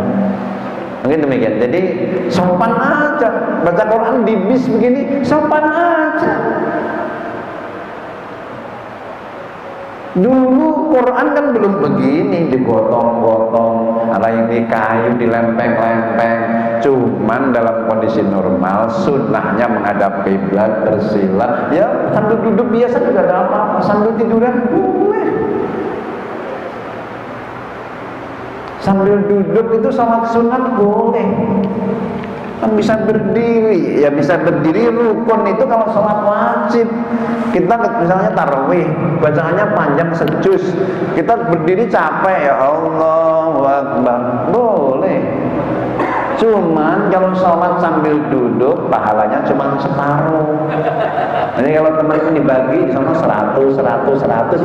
Mungkin demikian. Jadi sopan aja. Baca Quran di bis begini, sopan aja. Dulu Quran kan belum begini, digotong-gotong, ada yang di kayu, dilempeng-lempeng. Cuman dalam kondisi normal, sunnahnya menghadap kiblat, bersila. Ya sambil duduk biasa juga ada apa-apa, sambil tiduran boleh. Sambil duduk itu sholat sunat boleh. Kan bisa berdiri, ya bisa berdiri rukun itu kalau sholat wajib. Kita misalnya tarawih, bacaannya panjang sejuz, kita berdiri capek, ya Allahu Akbar, boleh. Cuman kalau sholat sambil duduk, pahalanya cuma separuh. Jadi kalau teman-teman dibagi, sama 100,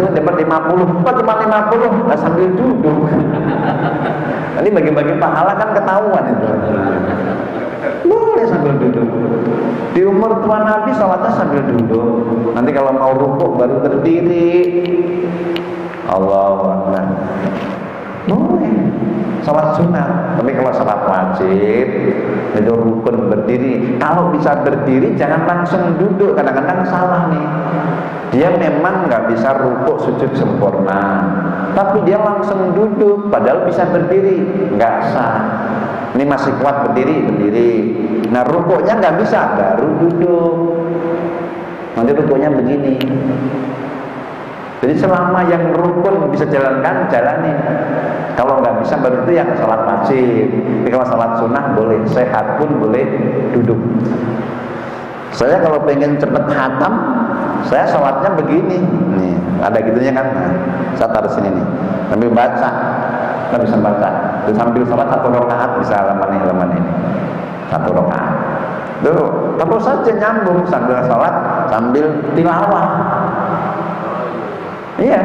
ini dapat 50, kok cuma 50? Nah, sambil duduk. Nanti bagi-bagi pahala kan ketahuan itu. Boleh sambil duduk. Di umur tua Nabi sholatnya sambil duduk. Nanti kalau mau rukuk baru berdiri. Allahu Akbar. Boleh. Sholat sunat. Tapi kalau sholat wajib itu rukun berdiri. Kalau bisa berdiri jangan langsung duduk. Kadang-kadang salah nih. Dia memang nggak bisa rukuk sujud sempurna, tapi dia langsung duduk. Padahal bisa berdiri, nggak sah. Ini masih kuat berdiri. Nah rukuknya nggak bisa, baru duduk. Nanti rukuknya begini. Jadi selama yang rukun bisa jalankan, jalani. Kalau nggak bisa baru itu yang sholat wajib. Tapi kalau sholat sunnah boleh, sehat pun boleh duduk. Saya kalau pengen cepet hatam, saya sholatnya begini. Nih, ada gitunya kan? Nah, saya taruh sini nih. Sambil baca, kita bisa baca. Terus sambil sholat 1 rakaat bisa halaman ini. 1 rakaat. Tuh, terus saja nyambung sambil sholat, sambil tilawah. Iya.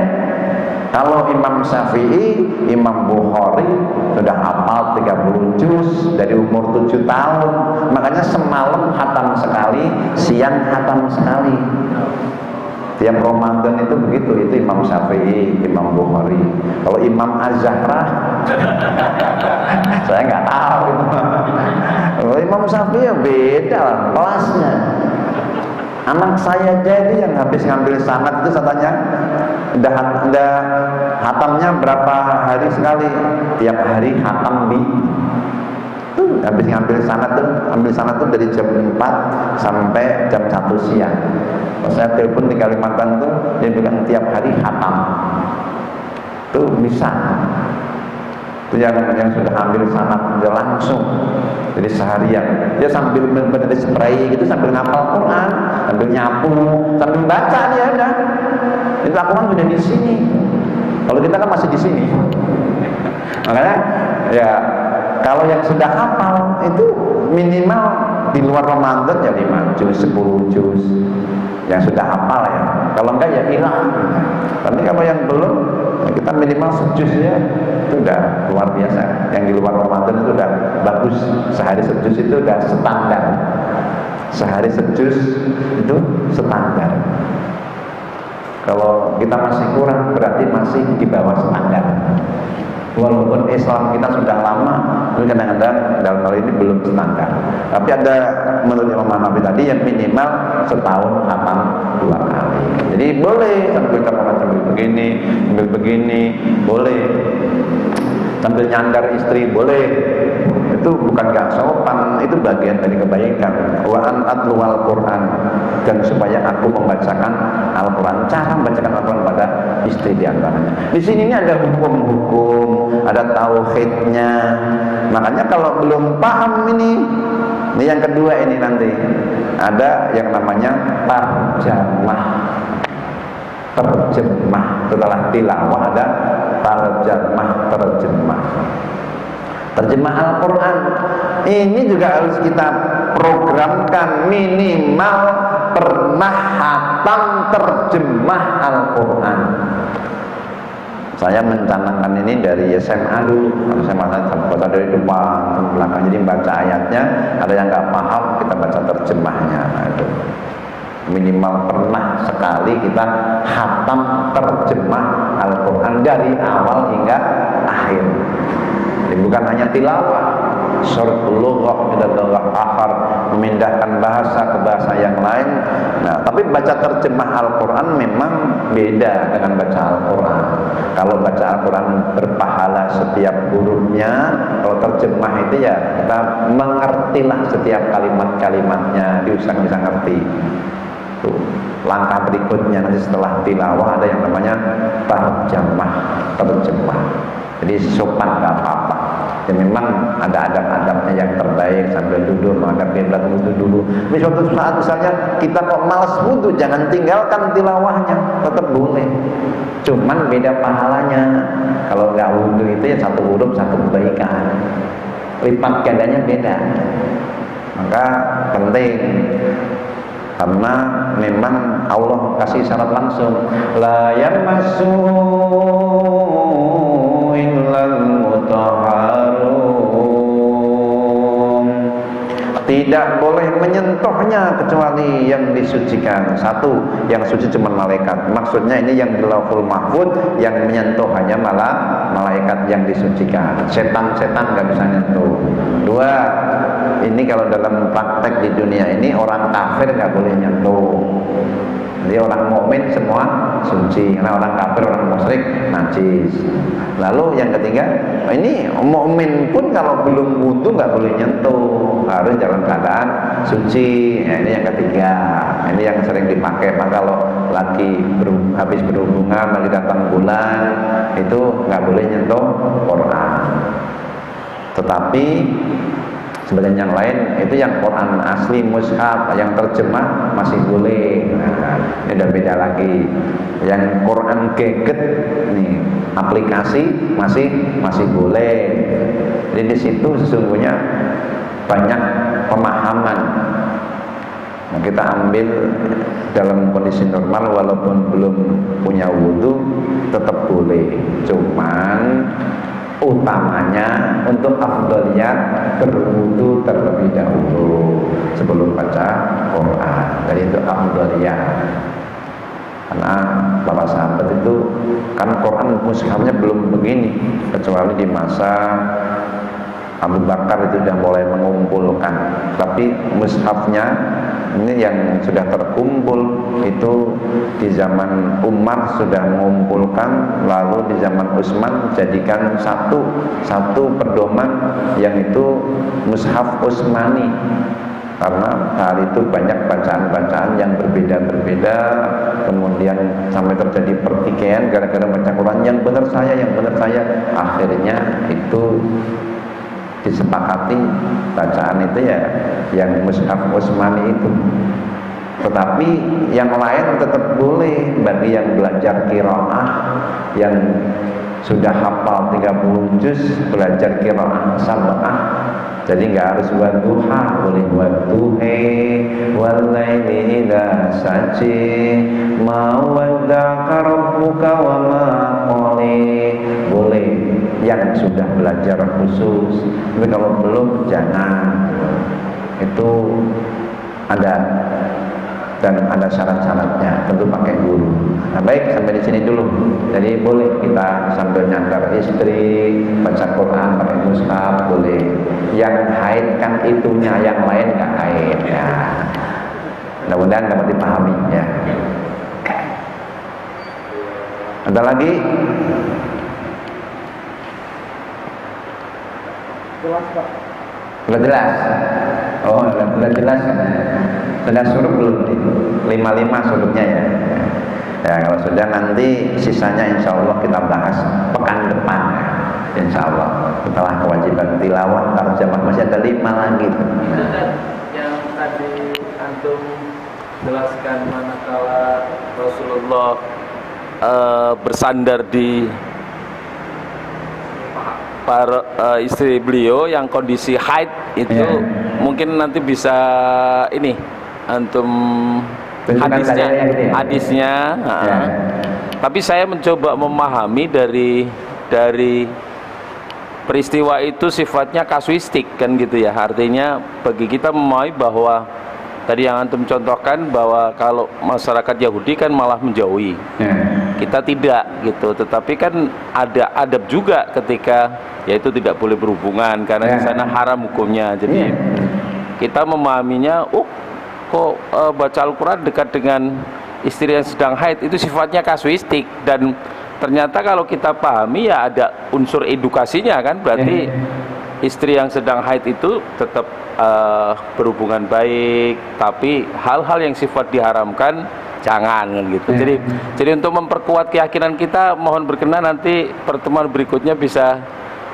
Kalau Imam Syafi'i, Imam Bukhari sudah hafal 30 juz dari umur 7 tahun. Makanya semalam hatam sekali, siang hatam sekali. Tiap Ramadan itu begitu, itu Imam Syafi'i, Imam Bukhari. Kalau Imam Az-Zahra, saya nggak tahu itu. Kalau Imam Syafi'i ya beda lah kelasnya. Anak saya jadi yang habis ngambil sanad itu katanya udah hatamnya berapa hari sekali, tiap hari hatam tuh habis ngambil sanad tuh dari jam 4 sampai jam 1 siang. Saya telepon di Kalimantan tuh dia bilang tiap hari hatam tuh bisa. Itu yang sudah ambil sanad dia langsung, jadi seharian dia sambil berdiri spray gitu, sambil ngapal Quran, sambil nyapu, sambil baca dia ada. Itu Al-Quran sudah di sini. Kalau kita kan masih di sini. Makanya ya kalau yang sudah hafal itu minimal di luar Ramadan ya 5 juz, 10 juz yang sudah hafal ya. Kalau enggak ya hilang. Tapi kalau yang belum ya kita minimal sejuz ya, itu udah luar biasa. Yang di luar Ramadan itu udah bagus. Sehari sejuz itu udah standar. Sehari sejuz itu standar. Kalau kita masih kurang berarti masih di bawah standar. Walaupun Islam kita sudah lama, tapi kadang-kadang dalam hal ini belum standar. Tapi ada menurut Imam Hanafi tadi yang minimal setahun hatam 2 kali. Jadi boleh sambil begini, boleh. Sambil nyandar istri boleh. Itu bukan gak sopan, itu bagian dari kebaikan. Wa an atluwal Quran dan supaya aku membacakan Al-Quran. Cara membacakan Al-Quran pada istri diantaranya. Di sini ini ada hukum-hukum, ada tauhidnya. Makanya kalau belum paham ini yang kedua ini nanti ada yang namanya terjemah. Setelah tilawah ada terjemah. Terjemah Al-Quran ini juga harus kita programkan, minimal pernah hatam terjemah Al-Quran. Saya mencanangkan ini dari SMA dulu. Kalau SMA baca dari depan ke belakang, jadi baca ayatnya, ada yang nggak paham kita baca terjemahnya. Nah, itu minimal pernah sekali kita hatam terjemah Al-Quran dari awal hingga akhir. Jadi bukan hanya tilawah, syarhul lughah ila lughah akhar, memindahkan bahasa ke bahasa yang lain. Nah, tapi baca terjemah Al-Quran memang beda dengan baca Al-Quran. Kalau baca Al-Quran berpahala setiap hurufnya, kalau terjemah itu ya kita mengertilah setiap kalimat-kalimatnya, diusang bisa ngerti. Tuh, langkah berikutnya nanti setelah tilawah ada yang namanya terjemah. Jadi sopan gak apa-apa. Ya memang ada adab-adabnya yang terbaik, sambil duduk menghadap kiblat wudu dulu. Ini suatu saat misalnya kita kok malas wudu, jangan tinggalkan tilawahnya, tetap boleh. Cuman beda pahalanya. Kalau nggak wudu itu ya satu huruf satu kebaikan. Lipat gandanya beda. Maka penting, karena memang Allah kasih syarat langsung, la yamassu illal mutahharun, tidak boleh menyentuhnya kecuali yang disucikan. Satu, yang suci cuma malaikat. Maksudnya ini yang di Lauhul Mahfuz, yang menyentuh hanya malah malaikat yang disucikan. Setan-setan nggak bisa nyentuh. Dua, ini kalau dalam praktek di dunia ini orang kafir nggak boleh nyentuh. Jadi orang mukmin semua suci, karena orang kafir, orang musyrik najis. Lalu yang ketiga, ini mukmin pun kalau belum wudu nggak boleh nyentuh, harus dalam keadaan suci. Nah, ini yang ketiga, ini yang sering dipakai. Maka kalau lagi habis berhubungan, lagi datang bulan, itu nggak boleh nyentuh Quran. Tetapi sebagian yang lain itu yang Quran asli mushaf, yang terjemah masih boleh. Nah, ini udah beda lagi. Yang Quran geget nih, aplikasi masih boleh. Jadi di situ sesungguhnya banyak pemahaman. Nah, kita ambil dalam kondisi normal walaupun belum punya wudu tetap boleh. Cuman utamanya untuk afdaliyat berwudu terlebih dahulu sebelum baca Quran. Jadi itu afdaliyat. Karena para sahabat itu kan Quran mushafnya belum begini, kecuali di masa Abu Bakar itu sudah mulai mengumpulkan. Tapi mushafnya ini yang sudah terkumpul itu di zaman Umar sudah mengumpulkan, lalu di zaman Utsman jadikan satu pedoman, yang itu mushaf Utsmani. Karena hal itu banyak bacaan-bacaan yang berbeda-berbeda, kemudian sampai terjadi pertikaian gara-gara baca Quran, yang benar saya, akhirnya itu disepakati bacaan itu ya yang mushaf Utsmani itu. Tetapi yang lain tetap boleh bagi yang belajar qiraah, yang sudah hafal 30 juz, belajar qiraah sab'ah. Jadi nggak harus wadduha, boleh wadduhe walaili idza saji ma wadda'aka rabbuka wa ma qali. Boleh yang sudah belajar khusus. Tapi kalau belum jangan. Itu ada dan ada syarat-syaratnya, tentu pakai guru. Nah, baik, sampai di sini dulu. Jadi boleh kita sambil nyandar istri baca Quran pakai mushaf, boleh. Yang haid kan itunya, yang lain nggak haid ya. Mudah-mudahan dapat dipahami ya. Ada lagi? Jelas, Pak. Sudah jelas? Oh, sudah jelas kan? Sudah suruh belum nih? 5 sudutnya ya. Ya kalau sudah nanti sisanya insya Allah kita bahas pekan depan ya. Insya Allah setelah kewajiban tilawah tarjamah masih ada 5 lagi tuh. Itu kan yang tadi antum jelaskan manakala Rasulullah bersandar di para istri beliau yang kondisi haid itu mungkin nanti bisa ini antum hadisnya. Tapi saya mencoba memahami dari peristiwa itu sifatnya kasuistik kan gitu ya. Artinya bagi kita memahami bahwa tadi yang antum contohkan bahwa kalau masyarakat Yahudi kan malah menjauhi, kita tidak gitu. Tetapi kan ada adab juga ketika yaitu tidak boleh berhubungan karena di sana haram hukumnya. Jadi kita memahaminya, kok baca Al-Quran dekat dengan istri yang sedang haid itu sifatnya kasuistik, dan ternyata kalau kita pahami ya ada unsur edukasinya kan, berarti istri yang sedang haid itu tetap berhubungan baik, tapi hal-hal yang sifat diharamkan jangan kan gitu. Jadi untuk memperkuat keyakinan kita, mohon berkenan nanti pertemuan berikutnya bisa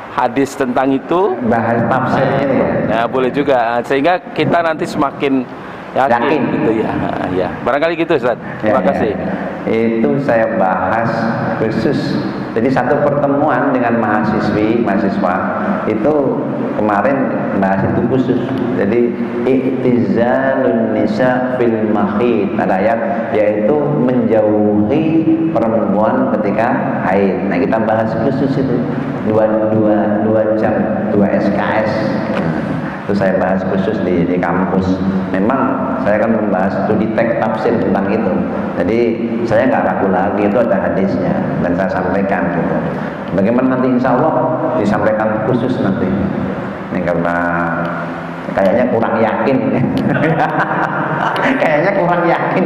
hadis tentang itu, bahas tafsirnya ya. Nah, boleh juga sehingga kita nanti semakin yakin gitu ya. Ya, barangkali gitu Ustaz. Terima kasih. Itu saya bahas khusus. Jadi satu pertemuan dengan mahasiswa itu kemarin bahas itu khusus. Jadi i'tizalun nisa fil mahid, ada ayat yaitu menjauhi perempuan ketika haid. Nah, kita bahas khusus itu 2 jam 2 SKS. Itu saya bahas khusus di kampus. Memang saya kan membahas studi teks tafsir tentang itu. Jadi saya nggak ragu lagi, itu ada hadisnya dan saya sampaikan gitu. Bagaimana nanti insya Allah disampaikan khusus nanti. Ini karena kayaknya kurang yakin. Kayaknya kurang yakin.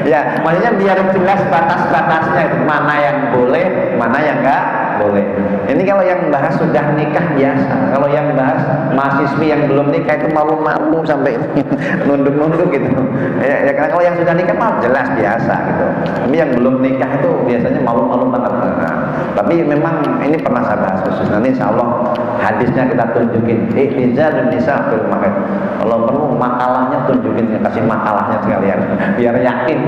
Ya, maksudnya biar jelas batas-batasnya itu, mana yang boleh, mana yang enggak boleh. Ini kalau yang bahas sudah nikah biasa. Kalau yang bahas mahasiswi yang belum nikah itu malu-malu sampai nunduk-nunduk gitu. Ya karena kalau yang sudah nikah mah jelas biasa gitu. Tapi yang belum nikah itu biasanya malu-malu banget. Nah, tapi memang ini pernah saya bahas khusus. Nanti insya Allah hadisnya kita tunjukin. I'tizalun nisa fil mahid. Kalau perlu makalahnya tunjukin, kasih makalahnya sekalian biar yakin.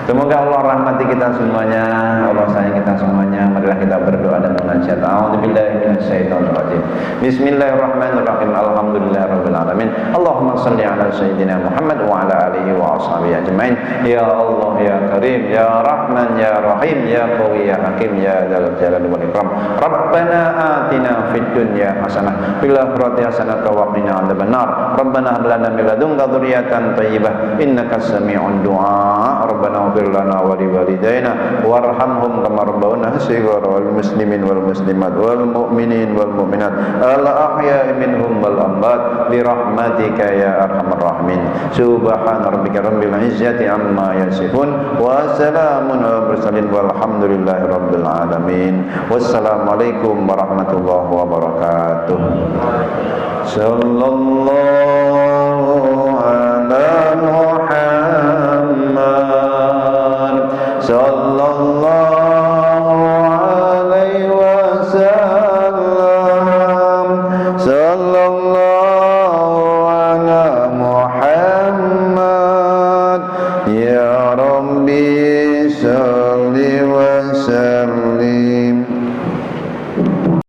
Semoga Allah rahmati kita semuanya, Allah sayang kita semuanya. Marilah kita berdoa dan munajat. A'udzubillahi minasyaitonir rajim. Bismillahirrahmanirrahim. Alhamdulillahirabbil alamin. Allahumma shalli ala sayyidina Muhammad wa ala alihi wa ashabihi ajmain. Ya Allah ya Karim, ya Rahman ya Rahim, ya Qawi ya Hakim, ya Dzal Jalali wal Ikram. Rabbana atina fid dunya hasanah fil akhirati hasanah wa qina adzabannar. Rabbana hab lana min ladunka dzurriyyatan thayyibah innaka sami'ud du'a. Rabbana ighfir lana wa liwalidayna warhamhum kama rabbawna shighara wal muslimin wal muslimat wal mu'minin wal mu'minat al ahya'i minhum wal amwat bi rahmatika ya arhamar rahimin. Subhana rabbika rabbil izzati amma yasifun wa salamun alal mursalin walhamdulillahi rabbil alamin. Wassalamualaikum warahmatullahi wabarakatuh. Sallallahu ala Muhammad sallallahu